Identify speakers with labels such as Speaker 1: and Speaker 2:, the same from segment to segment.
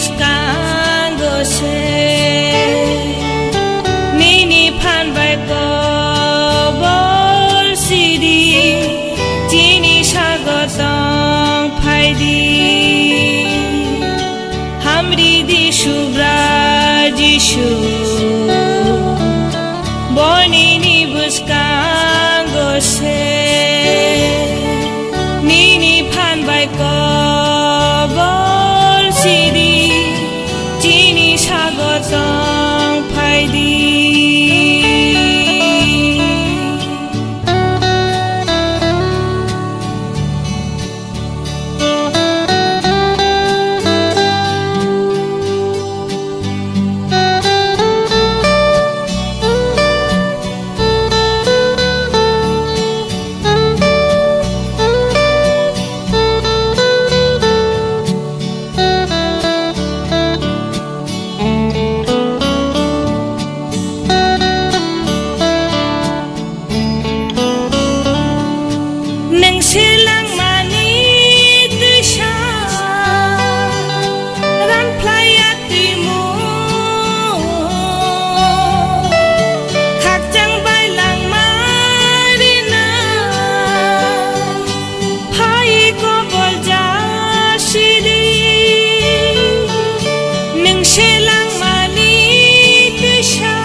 Speaker 1: buscando Nini panbai ko bolsidi Tini sagotong phaidi Hamri di shubra jishu Bonini buscando Nini panbai ko bolsidi Tini sagotong phaidi Silang manit siya ran playatimu hakjang bailang marina phai ko bolja sidi ning silang manit siya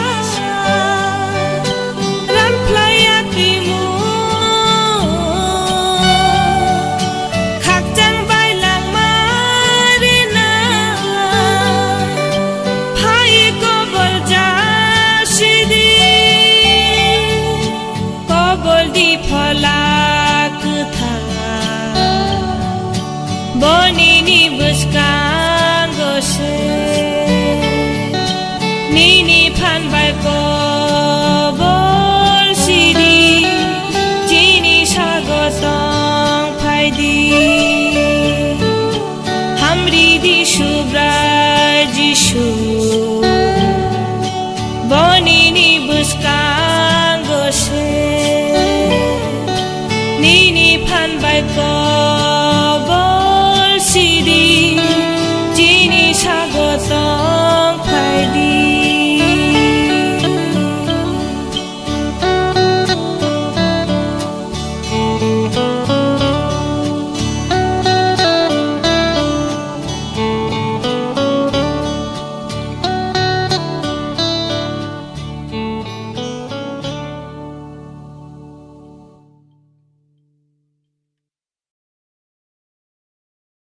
Speaker 1: ran playatimu Bonini buscando Nini panbai ko bolsidi Tini sagotong phaidi Hamri di shubra jishu Bonini buscando Nini panbai ko